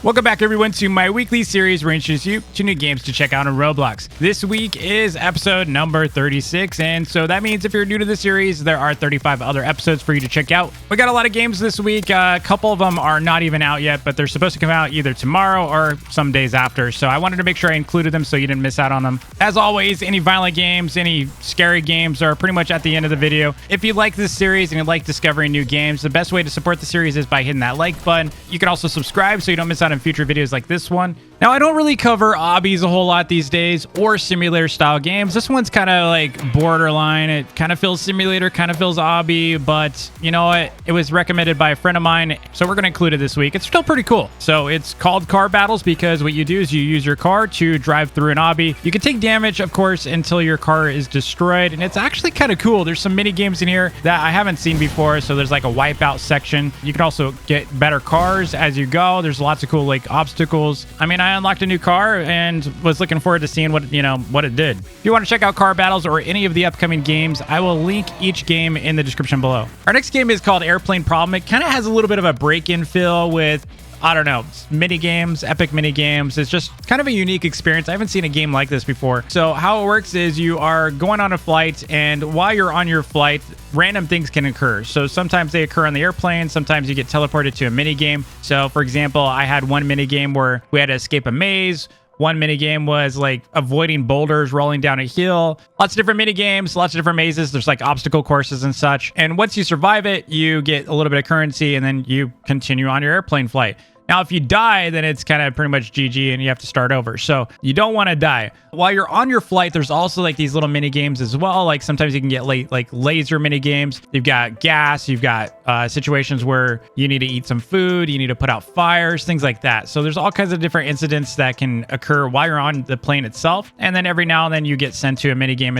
Welcome back, everyone, to my weekly series where I introduce you to new games to check out on Roblox. This week is episode number 36, and so that means if you're new to the series, there are 35 other episodes for you to check out. We got a lot of games this week. A couple of them are not even out yet, but they're supposed to come out either tomorrow or some days after, so I wanted to make sure I included them so you didn't miss out on them. As always, any violent games, any scary games are pretty much at the end of the video. If you like this series and you like discovering new games, the best way to support the series is by hitting that like button. You can also subscribe so you don't miss out on future videos like this one. Now, I don't really cover obbies a whole lot these days or simulator style games. This one's kind of like borderline. It kind of feels simulator, kind of feels obby, but you know what? It was recommended by a friend of mine, so we're going to include it this week. It's still pretty cool. So it's called Car Battles because what you do is you use your car to drive through an obby. You can take damage, of course, until your car is destroyed, and it's actually kind of cool. There's some mini games in here that I haven't seen before, so there's like a wipeout section. You can also get better cars as you go. There's lots of cool like obstacles. I mean, I unlocked a new car and was looking forward to seeing what it did. If you want to check out Car Battles or any of the upcoming games, I will link each game in the description below. Our next game is called Airplane Problem. It kind of has a little bit of a break-in feel with, I don't know, mini games, epic mini games. It's just kind of a unique experience. I haven't seen a game like this before. So how it works is you are going on a flight, and while you're on your flight, random things can occur. So sometimes they occur on the airplane. Sometimes you get teleported to a mini game. So for example, I had one mini game where we had to escape a maze. One mini game was like avoiding boulders rolling down a hill. Lots of different mini games, lots of different mazes. There's like obstacle courses and such. And once you survive it, you get a little bit of currency and then you continue on your airplane flight. Now, if you die, then it's kind of pretty much GG and you have to start over. So you don't want to die. While you're on your flight, there's also like these little mini games as well. Like sometimes you can get like laser mini games. You've got gas. You've got situations where you need to eat some food. You need to put out fires, things like that. So there's all kinds of different incidents that can occur while you're on the plane itself. And then every now and then you get sent to a mini game,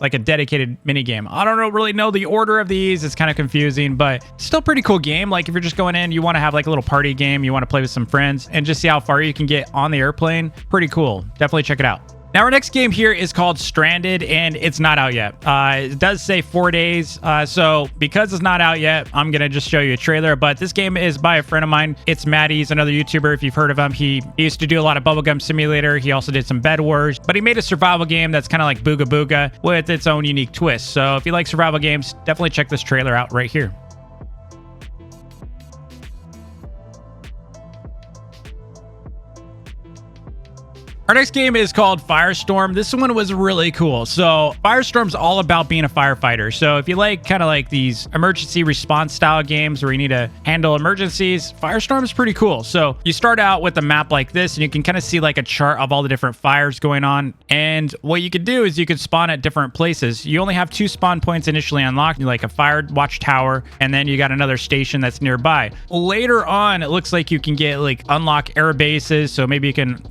like a dedicated mini game. I don't really know the order of these. It's kind of confusing, but still pretty cool game. Like if you're just going in, you want to have like a little party game. You want to play with some friends and just see how far you can get on the airplane. Pretty cool. Definitely check it out. Now, our next game here is called Stranded, and it's not out yet. It does say 4 days, so because it's not out yet, I'm going to just show you a trailer, but this game is by a friend of mine. It's Maddie. He's another YouTuber, if you've heard of him. He used to do a lot of Bubblegum Simulator. He also did some Bed Wars, but he made a survival game that's kind of like Booga Booga with its own unique twist. So if you like survival games, definitely check this trailer out right here. Our next game is called FIRESTORM. This one was really cool. So FIRESTORM's all about being a firefighter. So if you like kind of like these emergency response style games where you need to handle emergencies, FIRESTORM is pretty cool. So you start out with a map like this and you can kind of see like a chart of all the different fires going on. And what you could do is you could spawn at different places. You only have 2 spawn points initially unlocked, like a fire watchtower, and then you got another station that's nearby. Later on, it looks like you can get like unlock air bases. So maybe you can,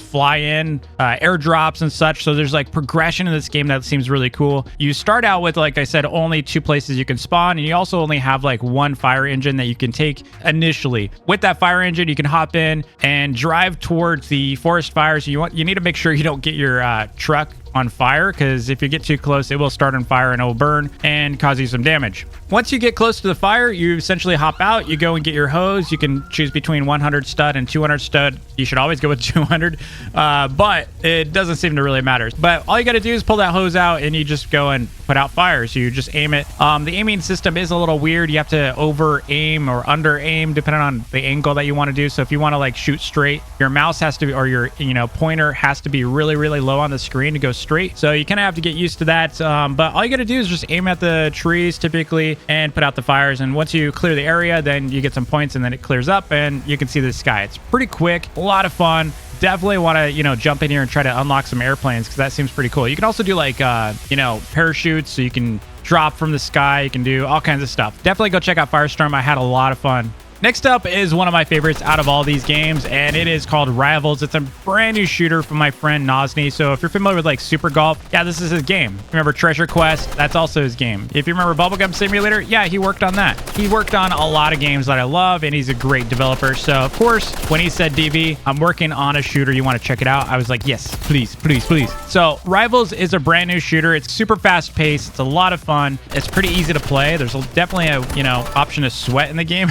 fly in, airdrops and such. So there's like progression in this game that seems really cool. You start out with, like I said, only 2 places you can spawn, and you also only have like 1 fire engine that you can take initially. With that fire engine, you can hop in and drive towards the forest fires. You need to make sure you don't get your truck on fire, because if you get too close, it will start on fire and it will burn and cause you some damage. Once you get close to the fire, you essentially hop out, you go and get your hose. You can choose between 100 stud and 200 stud. You should always go with 200, but it doesn't seem to really matter. But all you got to do is pull that hose out and you just go and put out fires. You just aim it. The aiming system is a little weird. You have to over aim or under aim depending on the angle that you want to do. So if you want to like shoot straight, your mouse has to be, or your pointer has to be really, really low on the screen to go straight. So you kind of have to get used to that. But all you got to do is just aim at the trees typically and put out the fires. And once you clear the area, then you get some points and then it clears up and you can see the sky. It's pretty quick, a lot of fun. Definitely want to, jump in here and try to unlock some airplanes because that seems pretty cool. You can also do like, parachutes, so you can drop from the sky. You can do all kinds of stuff. Definitely go check out FIRESTORM. I had a lot of fun. Next up is one of my favorites out of all these games, and it is called Rivals. It's a brand new shooter from my friend Nosny. So if you're familiar with like Super Golf, yeah, this is his game. Remember Treasure Quest? That's also his game. If you remember Bubblegum Simulator, yeah, he worked on that. He worked on a lot of games that I love, and he's a great developer. So of course, when he said, DV, I'm working on a shooter, you want to check it out? I was like, yes, please, please, please. So Rivals is a brand new shooter. It's super fast paced. It's a lot of fun. It's pretty easy to play. There's definitely a, option to sweat in the game.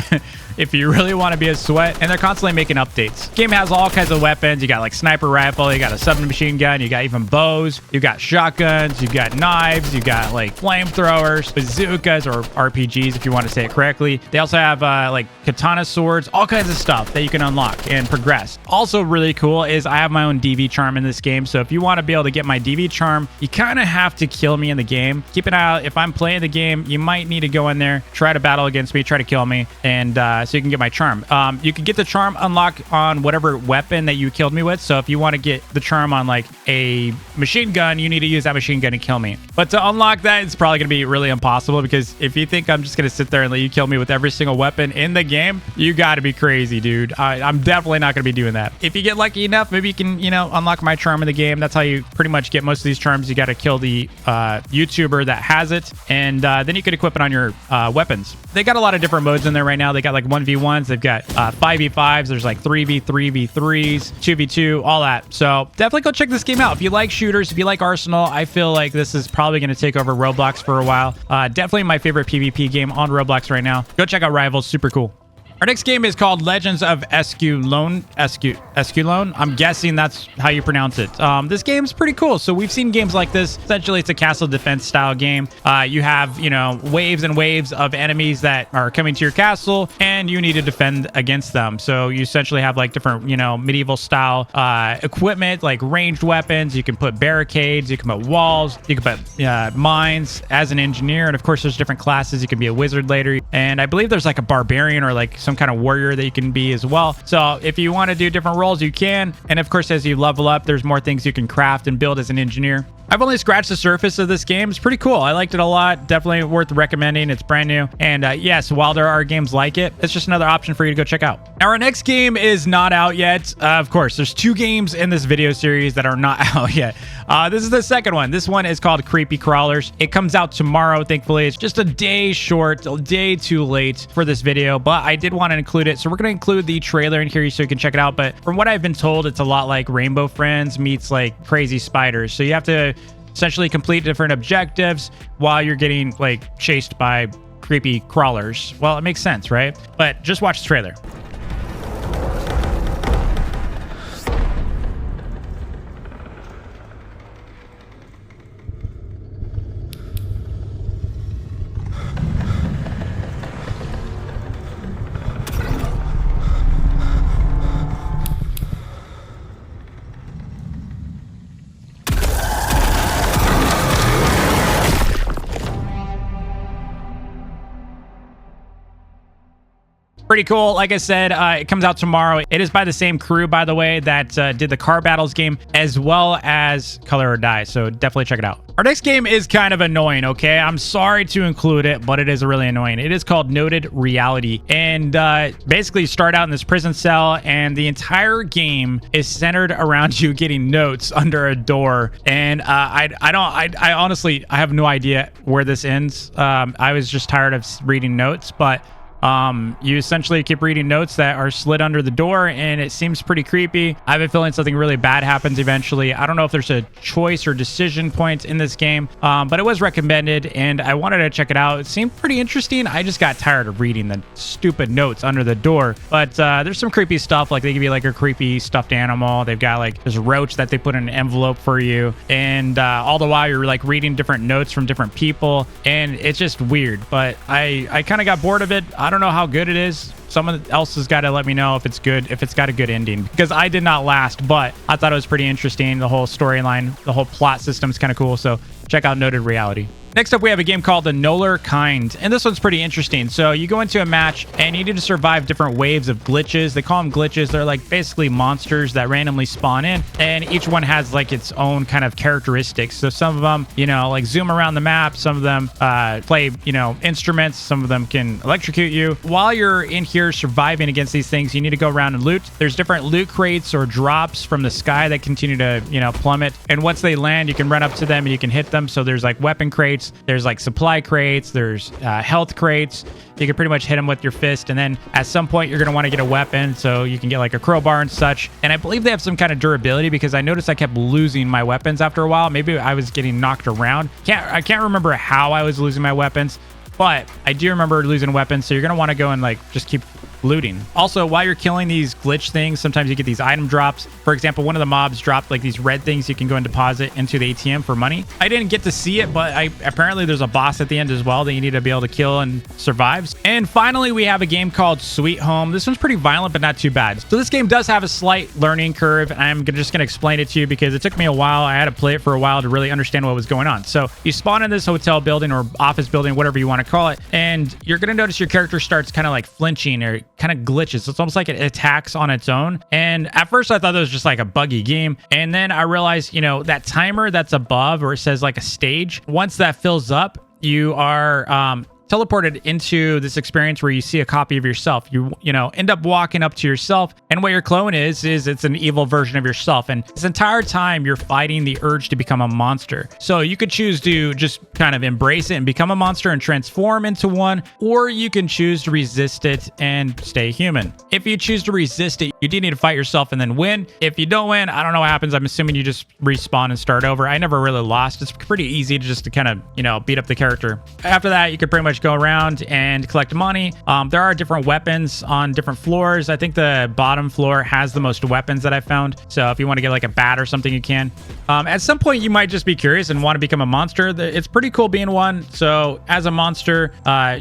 if you really want to be a sweat. And they're constantly making updates. Game has all kinds of weapons. You got like sniper rifle, you got a submachine gun, you got even bows, you got shotguns, you got knives, you got like flamethrowers, bazookas, or RPGs if you want to say it correctly. They also have like katana swords, all kinds of stuff that you can unlock and progress. Also really cool is I have my own DV charm in this game. So if you want to be able to get my DV charm, you kind of have to kill me in the game. Keep an eye out. If I'm playing the game, you might need to go in there, try to battle against me, try to kill me, and so you can get my charm. You can get the charm unlocked on whatever weapon that you killed me with. So if you want to get the charm on like a machine gun, you need to use that machine gun to kill me. But to unlock that, it's probably going to be really impossible, because if you think I'm just going to sit there and let you kill me with every single weapon in the game, you got to be crazy, dude. I'm definitely not going to be doing that. If you get lucky enough, maybe you can, unlock my charm in the game. That's how you pretty much get most of these charms. You got to kill the YouTuber that has it, and then you can equip it on your weapons. They got a lot of different modes in there right now. They got like 1v1s, they've got 5v5s, there's like 3v3, v3s, 2v2, all that. So definitely go check this game out. If you like shooters, if you like Arsenal, I feel like this is probably going to take over Roblox for a while. Definitely my favorite PvP game on Roblox right now. Go check out Rivals, super cool. Our next game is called Legends of Esculone. Esculone? I'm guessing that's how you pronounce it. This game's pretty cool. So we've seen games like this. Essentially, it's a castle defense style game. You have, waves and waves of enemies that are coming to your castle, and you need to defend against them. So you essentially have like different, medieval style equipment, like ranged weapons. You can put barricades. You can put walls. You can put mines as an engineer. And of course, there's different classes. You can be a wizard later. And I believe there's like a barbarian or like some kind of warrior that you can be as well. So if you want to do different roles, you can. And of course, as you level up, there's more things you can craft and build as an engineer. I've only scratched the surface of this game. It's pretty cool. I liked it a lot. Definitely worth recommending. It's brand new. And yes, while there are games like it, it's just another option for you to go check out. Now, our next game is not out yet. Of course, there's 2 games in this video series that are not out yet. This is the second one. This one is called Creepy Crawlers. It comes out tomorrow, thankfully. It's just a day short, a day too late for this video, but I did want to include it. So we're going to include the trailer in here so you can check it out. But from what I've been told, it's a lot like Rainbow Friends meets like Crazy Spiders. So you have to essentially complete different objectives while you're getting like chased by creepy crawlers. Well, it makes sense, right? But just watch the trailer. Pretty cool. Like I said, it comes out tomorrow. It is by the same crew, by the way, that did the Car Battles game, as well as Color or Die. So definitely check it out. Our next game is kind of annoying, okay? I'm sorry to include it, but it is really annoying. It is called Noted Reality. And basically, you start out in this prison cell, and the entire game is centered around you getting notes under a door. And I honestly, I have no idea where this ends. I was just tired of reading notes, but you essentially keep reading notes that are slid under the door, and it seems pretty creepy. I have a feeling something really bad happens eventually. I don't know if there's a choice or decision point in this game, but it was recommended, and I wanted to check it out. It seemed pretty interesting. I just got tired of reading the stupid notes under the door, but there's some creepy stuff. Like they give you like a creepy stuffed animal. They've got like this roach that they put in an envelope for you, and all the while you're like reading different notes from different people, and it's just weird. But I kind of got bored of it. I don't know how good it is. Someone else has got to let me know if it's good, if it's got a good ending, because I did not last, but I thought it was pretty interesting. The whole storyline, the whole plot system is kind of cool. So check out Noted Reality. Next up, we have a game called the Nolar Kind, and this one's pretty interesting. So you go into a match, and you need to survive different waves of glitches. They call them glitches. They're like basically monsters that randomly spawn in, and each one has like its own kind of characteristics. So some of them, like zoom around the map. Some of them play, instruments. Some of them can electrocute you. While you're in here surviving against these things, you need to go around and loot. There's different loot crates or drops from the sky that continue to, plummet. And once they land, you can run up to them and you can hit them. So there's like weapon crates. There's like supply crates, there's health crates. You can pretty much hit them with your fist, and then at some point you're going to want to get a weapon, so you can get like a crowbar and such. And I believe they have some kind of durability, because I noticed I kept losing my weapons after a while. Maybe I was getting knocked around. I can't remember how I was losing my weapons, but I do remember losing weapons. So you're going to want to go and like just keep looting. Also, while you're killing these glitch things, sometimes you get these item drops. For example, one of the mobs dropped like these red things you can go and deposit into the ATM for money. I didn't get to see it, but apparently there's a boss at the end as well that you need to be able to kill and survive. And finally, we have a game called Sweet Home. This one's pretty violent, but not too bad. So this game does have a slight learning curve. I'm just going to explain it to you because it took me a while. I had to play it for a while to really understand what was going on. So you spawn in this hotel building or office building, whatever you want to call it, and you're going to notice your character starts kind of like flinching or kind of glitches. It's almost like it attacks on its own. And at first I thought it was just like a buggy game. And then I realized, you know, that timer that's above where it says like a stage, once that fills up, you are teleported into this experience where you see a copy of yourself. You know, end up walking up to yourself, and what your clone is it's an evil version of yourself. And this entire time you're fighting the urge to become a monster. So you could choose to just kind of embrace it and become a monster and transform into one, or you can choose to resist it and stay human. If you choose to resist it, you do need to fight yourself and then win. If you don't win, I don't know what happens. I'm assuming you just respawn and start over. I never really lost. It's pretty easy to kind of, you know, beat up the character. After that, you could pretty much go around and collect money. There are different weapons on different floors. I think the bottom floor has the most weapons that I found. So if you want to get like a bat or something, you can. At some point, you might just be curious and want to become a monster. It's pretty cool being one. So as a monster,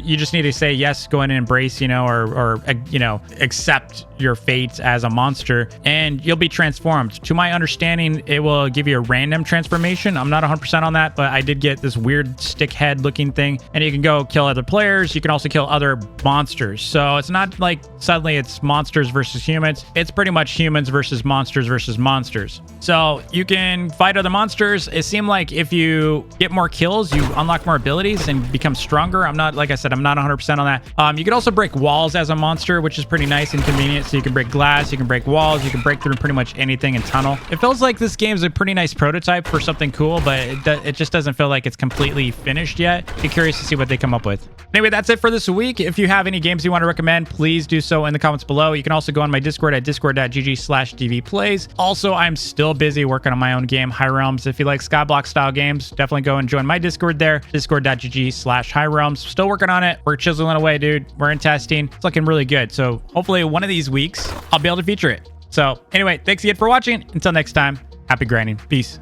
you just need to say yes, go in and embrace, you know, or you know, accept your fate as a monster, and you'll be transformed. To my understanding, it will give you a random transformation. I'm not 100% on that, but I did get this weird stick head looking thing, and you can go kill other players. You can also kill other monsters. So it's not like suddenly it's monsters versus humans. It's pretty much humans versus monsters. So you can fight other monsters. It seemed like if you get more kills, you unlock more abilities and become stronger. I'm not, like I said, I'm not 100% on that. You can also break walls as a monster, which is pretty nice and convenient. So you can break glass, you can break walls, you can break through pretty much anything in tunnel. It feels like this game is a pretty nice prototype for something cool, but it just doesn't feel like it's completely finished yet. Be curious to see what they come up with. Anyway, that's it for this week. If you have any games you want to recommend, please do so in the comments below. You can also go on my Discord at discord.gg/dvplays. Also, I'm still busy working on my own game, High Realms. If you like Skyblock style games, definitely go and join my Discord there, discord.gg/High Realms. Still working on it. We're chiseling away, dude. We're in testing. It's looking really good. So hopefully one of these weeks, I'll be able to feature it. So anyway, thanks again for watching. Until next time, happy grinding. Peace.